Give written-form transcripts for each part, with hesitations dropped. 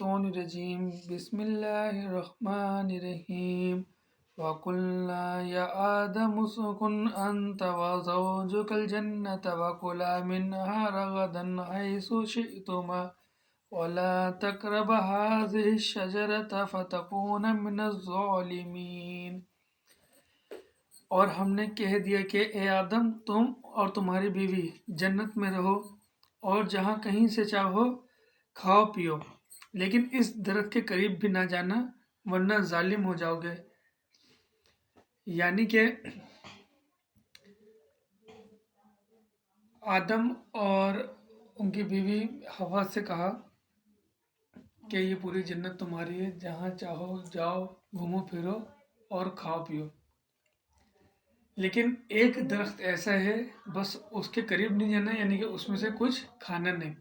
الشیطان الرجیم بسم اللہ الرحمن الرحیم وَقُلْنَا يَا آدَمُ اسْكُنْ أَنْتَ وَزَوْجُكَ الْجَنَّةَ وَكُلَا مِنْهَا رَغَدًا حَيْثُ شِئْتُمَا وَلَا تَقْرَبَا هَٰذِهِ الشَّجَرَةَ فَتَكُونَا مِنَ الظَّالِمِينَ۔ اور ہم نے کہہ دیا کہ اے آدم، تم اور تمہاری بیوی جنت میں رہو اور جہاں کہیں سے چاہو کھاؤ پیو، لیکن اس درخت کے قریب بھی نہ جانا ورنہ ظالم ہو جاؤ گے۔ یعنی کہ آدم اور ان کی بیوی حوا سے کہا کہ یہ پوری جنت تمہاری ہے، جہاں چاہو جاؤ، گھومو پھرو اور کھاؤ پیو، لیکن ایک درخت ایسا ہے بس اس کے قریب نہیں جانا، یعنی کہ اس میں سے کچھ کھانا نہیں۔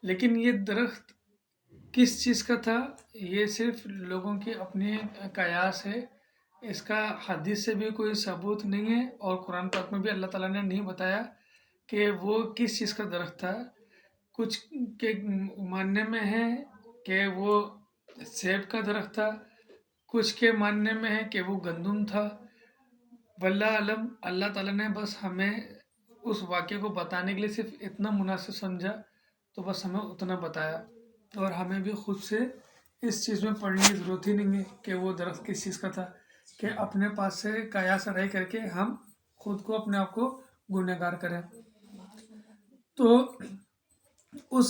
لیکن یہ درخت کس چیز کا تھا؟ یہ صرف لوگوں کی اپنی قیاس ہے، اس کا حدیث سے بھی کوئی ثبوت نہیں ہے، اور قرآن پاک میں بھی اللہ تعالیٰ نے نہیں بتایا کہ وہ کس چیز کا درخت تھا۔ کچھ کے ماننے میں ہے کہ وہ سیب کا درخت تھا، کچھ کے ماننے میں ہے کہ وہ گندم تھا۔ واللہ علم، اللہ تعالیٰ نے بس ہمیں اس واقعے کو بتانے کے لیے صرف اتنا مناسب سمجھا تو بس ہمیں اتنا بتایا، اور ہمیں بھی خود سے اس چیز میں پڑھنے کی ضرورت ہی نہیں ہے کہ وہ درخت کس چیز کا تھا، کہ اپنے پاس سے قیاس رائے کر کے ہم خود کو اپنے آپ کو گنہگار کریں۔ تو اس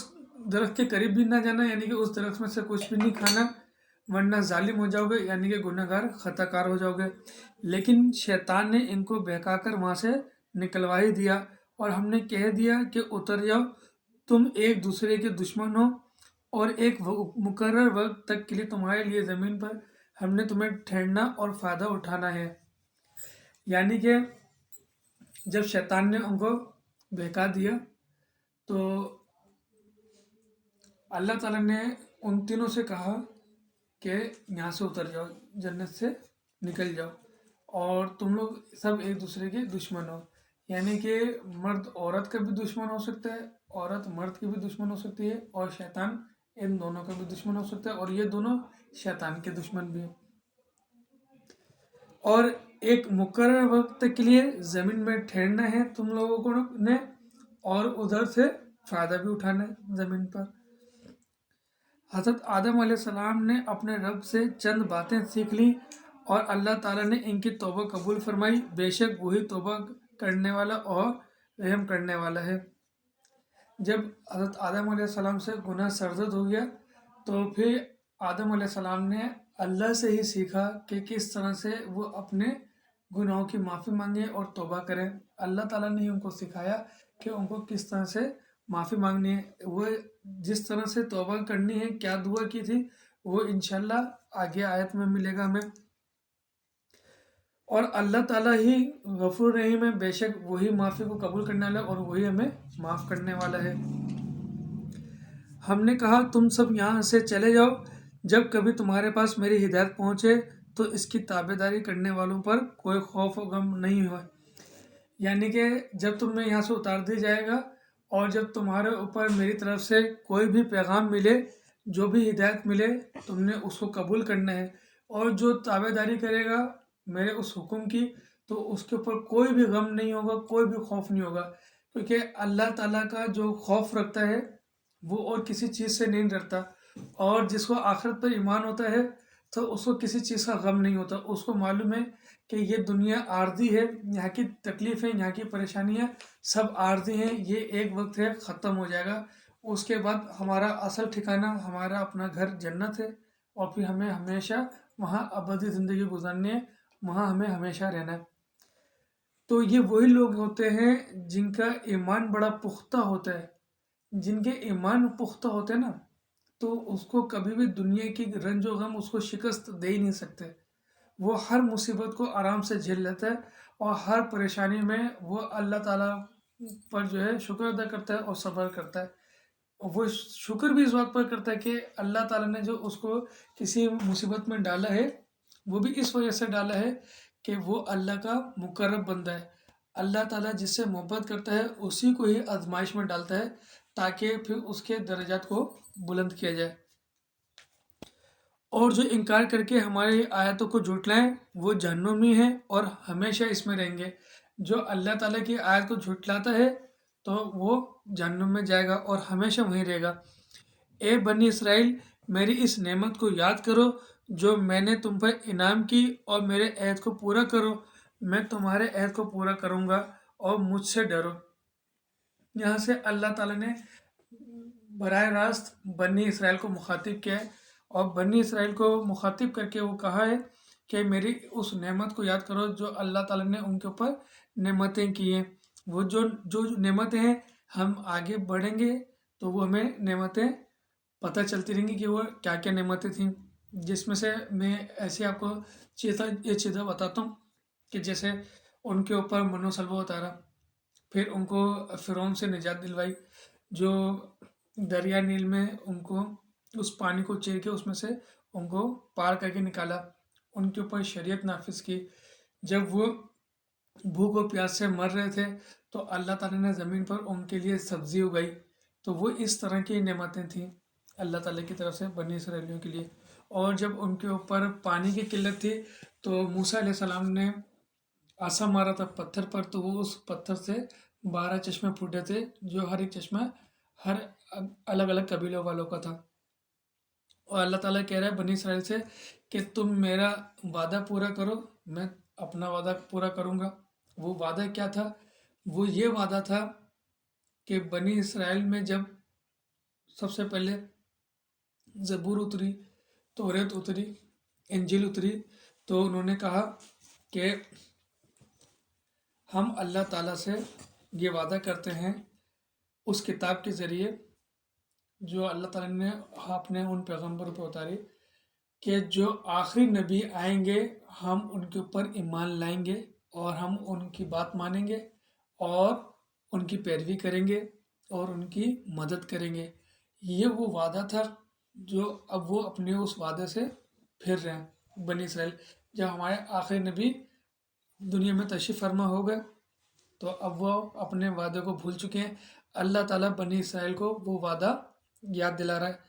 درخت کے قریب بھی نہ جانا، یعنی کہ اس درخت میں سے کچھ بھی نہیں کھانا ورنہ ظالم ہو جاؤ گے، یعنی کہ گنہگار خطا کار ہو جاؤ گے۔ لیکن شیطان نے ان کو بہکا کر وہاں سے نکلوا ہی دیا، اور ہم نے کہہ دیا کہ اتر جاؤ، تم ایک دوسرے کے دشمن ہو، اور ایک مقرر وقت تک کے لیے تمہارے لیے زمین پر ہم نے تمہیں ٹھہرنا اور فائدہ اٹھانا ہے۔ یعنی کہ جب شیطان نے ان کو بہکا دیا تو اللہ تعالیٰ نے ان تینوں سے کہا کہ یہاں سے اتر جاؤ، جنت سے نکل جاؤ، اور تم لوگ سب ایک دوسرے کے دشمن ہو۔ یعنی کہ مرد عورت کا بھی دشمن ہو سکتا ہے، عورت مرد کی بھی دشمن ہو سکتی ہے، اور شیطان ان دونوں کا بھی دشمن ہو سکتا ہے، اور یہ دونوں شیطان کے دشمن بھی ہیں۔ اور ایک مقرر وقت تک کے لیے زمین میں ٹھہرنا ہے تم لوگوں کو نے، اور ادھر سے فائدہ بھی اٹھانا ہے زمین پر۔ حضرت آدم علیہ السلام نے اپنے رب سے چند باتیں سیکھ لی، اور اللہ تعالیٰ نے ان کی توبہ قبول فرمائی، بے شک وہی توبہ کرنے والا اور رحم کرنے والا ہے۔ جب حضرت آدم علیہ السلام سے گناہ سرزد ہو گیا تو پھر آدم علیہ السلام نے اللہ سے ہی سیکھا کہ کس طرح سے وہ اپنے گناہوں کی معافی مانگے اور توبہ کریں۔ اللہ تعالیٰ نے ہی ان کو سکھایا کہ ان کو کس طرح سے معافی مانگنی ہے، وہ جس طرح سے توبہ کرنی ہے، کیا دعا کی تھی، وہ انشاءاللہ آگے آیت میں ملے گا ہمیں۔ اور اللہ تعالیٰ ہی غفور رحیم ہے، بے شک وہی معافی کو قبول کرنے والا ہے اور وہی ہمیں معاف کرنے والا ہے۔ ہم نے کہا تم سب یہاں سے چلے جاؤ، جب کبھی تمہارے پاس میری ہدایت پہنچے تو اس کی تابعداری کرنے والوں پر کوئی خوف و غم نہیں ہو۔ یعنی کہ جب تمہیں یہاں سے اتار دیا جائے گا، اور جب تمہارے اوپر میری طرف سے کوئی بھی پیغام ملے، جو بھی ہدایت ملے، تم نے اس کو قبول کرنا ہے، اور جو تابعداری کرے گا میرے اس حکم کی تو اس کے اوپر کوئی بھی غم نہیں ہوگا، کوئی بھی خوف نہیں ہوگا، کیونکہ اللہ تعالیٰ کا جو خوف رکھتا ہے وہ اور کسی چیز سے نہیں ڈرتا، اور جس کو آخرت پر ایمان ہوتا ہے تو اس کو کسی چیز کا غم نہیں ہوتا۔ اس کو معلوم ہے کہ یہ دنیا عارضی ہے، یہاں کی تکلیفیں، یہاں کی پریشانیاں سب عارضی ہیں، یہ ایک وقت ہے، ختم ہو جائے گا، اس کے بعد ہمارا اصل ٹھکانہ ہمارا اپنا گھر جنت ہے، اور پھر ہمیں ہمیشہ وہاں ابدی زندگی گزارنی ہے، وہاں ہمیں ہمیشہ رہنا ہے۔ تو یہ وہی لوگ ہوتے ہیں جن کا ایمان بڑا پختہ ہوتا ہے۔ جن کے ایمان پختہ ہوتے ہیں نا، تو اس کو کبھی بھی دنیا کی رنج و غم اس کو شکست دے ہی نہیں سکتے۔ وہ ہر مصیبت کو آرام سے جھیل لیتا ہے، اور ہر پریشانی میں وہ اللہ تعالیٰ پر جو ہے شکر ادا کرتا ہے اور صبر کرتا ہے۔ وہ شکر بھی اس بات پر کرتا ہے کہ اللہ تعالیٰ نے جو اس کو کسی مصیبت میں ڈالا ہے، وہ بھی اس وجہ سے ڈالا ہے کہ وہ اللہ کا مقرب بندہ ہے۔ اللہ تعالیٰ جس سے محبت کرتا ہے اسی کو ہی آزمائش میں ڈالتا ہے، تاکہ پھر اس کے درجات کو بلند کیا جائے۔ اور جو انکار کر کے ہماری آیتوں کو جھٹلائیں وہ جہنمی ہیں اور ہمیشہ اس میں رہیں گے۔ جو اللہ تعالیٰ کی آیت کو جھٹلاتا ہے تو وہ جہنم میں جائے گا اور ہمیشہ وہیں رہے گا۔ اے بنی اسرائیل، میری اس نعمت کو یاد کرو جو میں نے تم پر انعام کی، اور میرے عہد کو پورا کرو، میں تمہارے عہد کو پورا کروں گا، اور مجھ سے ڈرو۔ یہاں سے اللہ تعالیٰ نے براہ راست بنی اسرائیل کو مخاطب کیا ہے، اور بنی اسرائیل کو مخاطب کر کے وہ کہا ہے کہ میری اس نعمت کو یاد کرو جو اللہ تعالیٰ نے ان کے اوپر نعمتیں کی ہیں۔ وہ جو نعمتیں ہیں، ہم آگے بڑھیں گے تو وہ ہمیں نعمتیں پتہ چلتی رہیں گی کہ وہ کیا کیا نعمتیں تھیں، جس میں سے میں ایسے آپ کو چیزیں بتاتا ہوں کہ جیسے ان کے اوپر منو سلوا اتارا، پھر ان کو فرعون سے نجات دلوائی، جو دریا نیل میں ان کو اس پانی کو چیر کے اس میں سے ان کو پار کر کے نکالا، ان کے اوپر شریعت نافذ کی۔ جب وہ بھوک و پیاس سے مر رہے تھے تو اللہ تعالیٰ نے زمین پر ان کے لیے سبزی اگائی۔ تو وہ اس طرح کی نعمتیں تھیں اللہ تعالیٰ کی طرف سے بنی اسرائیلیوں کے لیے۔ اور جب ان کے اوپر پانی کی قلت تھی تو موسیٰ علیہ السلام نے آسا مارا تھا پتھر پر، تو وہ اس پتھر سے 12 چشمے پھوٹے تھے، جو ہر ایک چشمہ ہر الگ الگ قبیلوں والوں کا تھا۔ اور اللہ تعالیٰ کہہ رہا ہے بنی اسرائیل سے کہ تم میرا وعدہ پورا کرو، میں اپنا وعدہ پورا کروں گا۔ وہ وعدہ کیا تھا؟ وہ یہ وعدہ تھا کہ بنی اسرائیل میں جب سب سے پہلے زبور اتری، توریت اتری، انجیل اتری، تو انہوں نے کہا کہ ہم اللہ تعالیٰ سے یہ وعدہ کرتے ہیں اس کتاب کے ذریعے جو اللہ تعالیٰ نے اپنے ان پیغمبروں پہ اتاری، کہ جو آخری نبی آئیں گے ہم ان کے اوپر ایمان لائیں گے، اور ہم ان کی بات مانیں گے اور ان کی پیروی کریں گے اور ان کی مدد کریں گے۔ یہ وہ وعدہ تھا جو اب وہ اپنے اس وعدے سے پھر رہے ہیں بنی اسرائیل۔ جب ہمارے آخری نبی دنیا میں تشریف فرما ہو گئے تو اب وہ اپنے وعدے کو بھول چکے ہیں۔ اللہ تعالیٰ بنی اسرائیل کو وہ وعدہ یاد دلا رہا ہے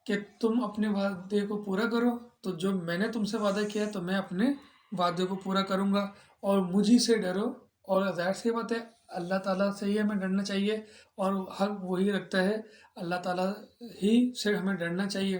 کہ تم اپنے وعدے کو پورا کرو، تو جو میں نے تم سے وعدہ کیا ہے تو میں اپنے وعدے کو پورا کروں گا، اور مجھے سے ڈرو۔ اور ظاہر سی بات ہے اللہ تعالیٰ سے ہی ہمیں ڈرنا چاہیے، اور حق وہی رکھتا ہے، اللہ تعالیٰ ہی سے ہمیں ڈرنا چاہیے۔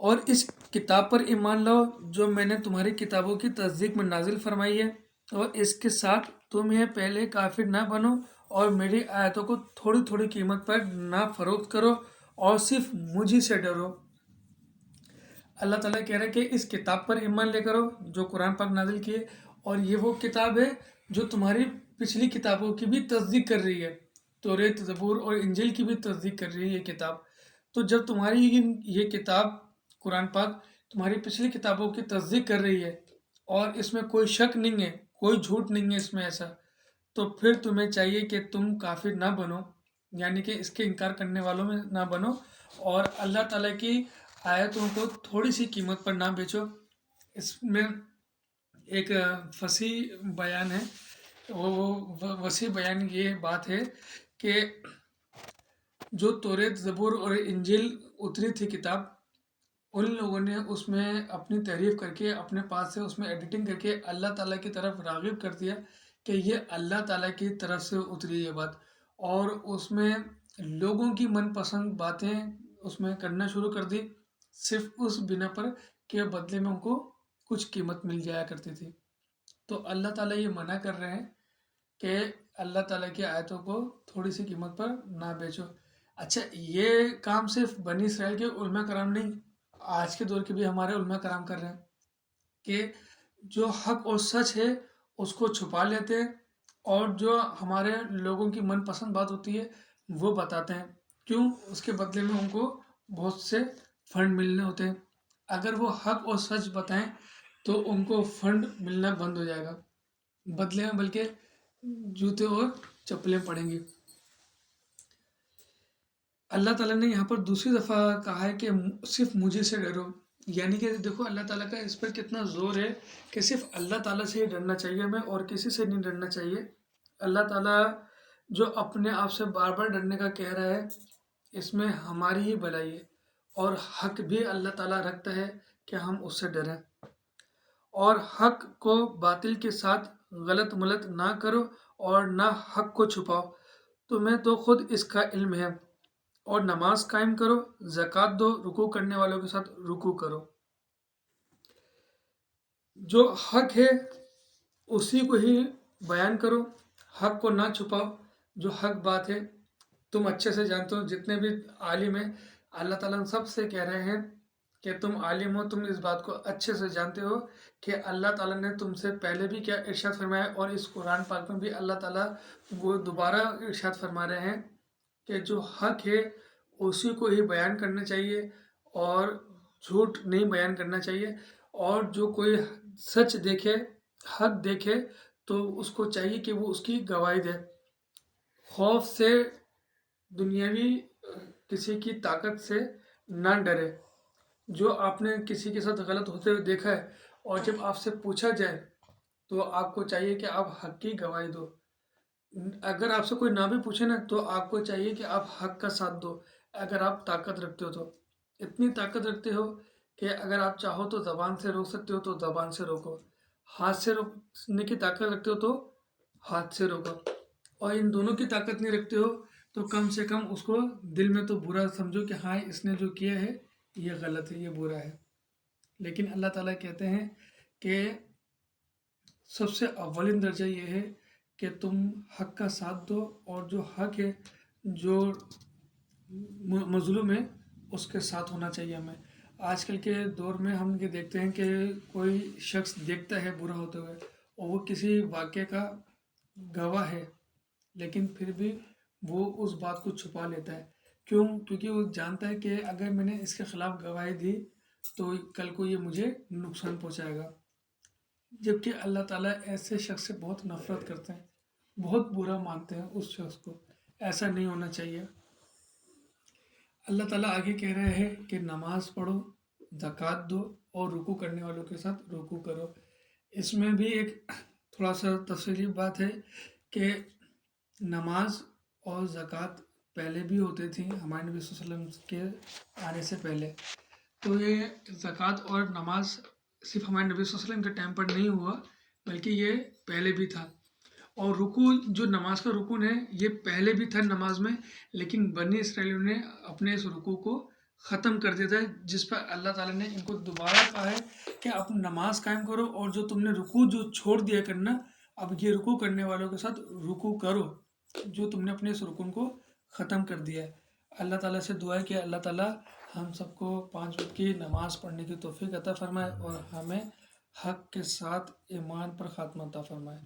اور اس کتاب پر ایمان لاؤ جو میں نے تمہاری کتابوں کی تصدیق میں نازل فرمائی ہے، اور اس کے ساتھ تم یہ پہلے کافر نہ بنو، اور میری آیتوں کو تھوڑی تھوڑی قیمت پر نہ فروخت کرو، اور صرف مجھے سے ڈرو۔ اللہ تعالیٰ کہہ رہا ہے کہ اس کتاب پر ایمان لے کرو جو قرآن پاک نازل کی ہے، اور یہ وہ کتاب ہے جو تمہاری پچھلی کتابوں کی بھی تصدیق کر رہی ہے، توریت، زبور اور انجیل کی بھی تصدیق کر رہی ہے یہ کتاب۔ تو جب تمہاری یہ کتاب قرآن پاک تمہاری پچھلی کتابوں کی تصدیق کر رہی ہے اور اس میں کوئی شک نہیں ہے، کوئی جھوٹ نہیں ہے اس میں ایسا، تو پھر تمہیں چاہیے کہ تم کافر نہ بنو، یعنی کہ اس کے انکار کرنے والوں میں نہ بنو، اور اللہ تعالیٰ کی آیتوں کو تھوڑی سی قیمت پر نہ بیچو۔ اس میں ایک فصیح بیان ہے، وہ وسیع بیان یہ بات ہے کہ جو توریت، زبور اور انجیل اتری تھی کتاب، ان لوگوں نے اس میں اپنی تحریف کر کے اپنے پاس سے اس میں ایڈیٹنگ کر کے اللہ تعالیٰ کی طرف راغب کر دیا کہ یہ اللہ تعالیٰ کی طرف سے اتری یہ بات، اور اس میں لوگوں کی من پسند باتیں اس میں کرنا شروع کر دی، صرف اس بنا پر کہ بدلے میں ان کو کچھ قیمت مل جایا کرتی تھی۔ تو اللہ تعالیٰ یہ منع کر رہے ہیں کہ اللہ تعالیٰ کی آیتوں کو تھوڑی سی قیمت پر نہ بیچو۔ اچھا، یہ کام صرف بنی اسرائیل کے علماء کرام نہیں، آج کے دور کے بھی ہمارے علماء کرام کر رہے ہیں کہ جو حق اور سچ ہے اس کو چھپا لیتے ہیں، اور جو ہمارے لوگوں کی من پسند بات ہوتی ہے وہ بتاتے ہیں۔ کیوں؟ اس کے بدلے میں ان کو بہت سے فنڈ ملنے ہوتے ہیں۔ اگر وہ حق اور سچ بتائیں تو ان کو فنڈ ملنا بند ہو جائے گا، بدلے میں بلکہ جوتے اور چپلیں پڑیں گی۔ اللہ تعالیٰ نے یہاں پر دوسری دفعہ کہا ہے کہ صرف مجھے سے ڈرو، یعنی کہ دیکھو اللہ تعالیٰ کا اس پر کتنا زور ہے کہ صرف اللہ تعالیٰ سے ہی ڈرنا چاہیے ہمیں، اور کسی سے نہیں ڈرنا چاہیے۔ اللہ تعالیٰ جو اپنے آپ سے بار بار ڈرنے کا کہہ رہا ہے، اس میں ہماری ہی بھلائی ہے، اور حق بھی اللہ تعالیٰ رکھتا ہے کہ ہم اس سے ڈریں، اور حق کو باطل کے ساتھ غلط ملت نہ کرو اور نہ حق کو چھپاؤ، تمہیں تو خود اس کا علم ہے، اور نماز قائم کرو، زکوٰۃ دو، رکوع کرنے والوں کے ساتھ رکوع کرو۔ جو حق ہے اسی کو ہی بیان کرو، حق کو نہ چھپاؤ۔ جو حق بات ہے تم اچھے سے جانتے ہو، جتنے بھی عالم ہیں اللہ تعالیٰ سب سے کہہ رہے ہیں کہ تم عالم ہو، تم اس بات کو اچھے سے جانتے ہو کہ اللہ تعالیٰ نے تم سے پہلے بھی کیا ارشاد فرمایا، اور اس قرآن پاک میں بھی اللہ تعالیٰ وہ دوبارہ ارشاد فرما رہے ہیں کہ جو حق ہے اسی کو ہی بیان کرنا چاہیے اور جھوٹ نہیں بیان کرنا چاہیے، اور جو کوئی سچ دیکھے، حق دیکھے، تو اس کو چاہیے کہ وہ اس کی گواہی دے، خوف سے، دنیاوی کسی کی طاقت سے نہ ڈرے۔ جو آپ نے کسی کے ساتھ غلط ہوتے ہوئے دیکھا ہے اور جب آپ سے پوچھا جائے تو آپ کو چاہیے کہ آپ حق کی گواہی دو۔ اگر آپ سے کوئی نہ بھی پوچھے نا تو آپ کو چاہیے کہ آپ حق کا ساتھ دو، اگر آپ طاقت رکھتے ہو تو۔ اتنی طاقت رکھتے ہو کہ اگر آپ چاہو تو زبان سے روک سکتے ہو تو زبان سے روکو، ہاتھ سے روکنے کی طاقت رکھتے ہو تو ہاتھ سے روکو، اور ان دونوں کی طاقت نہیں رکھتے ہو تو کم سے کم اس کو دل میں تو برا سمجھو کہ ہاں اس نے جو کیا ہے یہ غلط ہے، یہ برا ہے۔ لیکن اللہ تعالیٰ کہتے ہیں کہ سب سے اولین درجہ یہ ہے کہ تم حق کا ساتھ دو، اور جو حق ہے، جو مظلوم ہے، اس کے ساتھ ہونا چاہیے ہمیں۔ آج کل کے دور میں ہم یہ دیکھتے ہیں کہ کوئی شخص دیکھتا ہے برا ہوتے ہوئے اور وہ کسی واقعے کا گواہ ہے، لیکن پھر بھی وہ اس بات کو چھپا لیتا ہے۔ کیوں؟ کیونکہ وہ جانتا ہے کہ اگر میں نے اس کے خلاف گواہی دی تو کل کو یہ مجھے نقصان پہنچائے گا، جبکہ اللہ تعالیٰ ایسے شخص سے بہت نفرت کرتے ہیں، بہت برا مانتے ہیں اس شخص کو۔ ایسا نہیں ہونا چاہیے۔ اللہ تعالیٰ آگے کہہ رہے ہیں کہ نماز پڑھو، زکوٰۃ دو، اور رکوع کرنے والوں کے ساتھ رکوع کرو۔ اس میں بھی ایک تھوڑا سا تفصیلی بات ہے کہ نماز اور زکوٰۃ پہلے بھی ہوتی تھی ہمارے نبی صلی اللہ علیہ وسلم کے آنے سے پہلے، تو یہ زکوٰۃ اور نماز صرف ہمارے نبی صلی اللہ علیہ وسلم کے ٹائم پر نہیں ہوا، بلکہ یہ پہلے بھی تھا۔ اور رکوع، جو نماز کا رکن ہے، یہ پہلے بھی تھا نماز میں، لیکن بنی اسرائیلیوں نے اپنے اس رکوع کو ختم کر دیا تھا، جس پر اللہ تعالیٰ نے ان کو دوبارہ کہا ہے کہ اب نماز قائم کرو، اور جو تم نے رکوع جو چھوڑ دیا کرنا، اب یہ رکوع کرنے والوں کے ساتھ رکوع کرو، جو تم نے اپنے اس رکن کو ختم کر دیا ہے۔ اللہ تعالیٰ سے دعا ہے کہ اللہ تعالیٰ ہم سب کو 5 وقت کی نماز پڑھنے کی توفیق عطا فرمائے، اور ہمیں حق کے ساتھ ایمان پر خاتمہ عطا فرمائے۔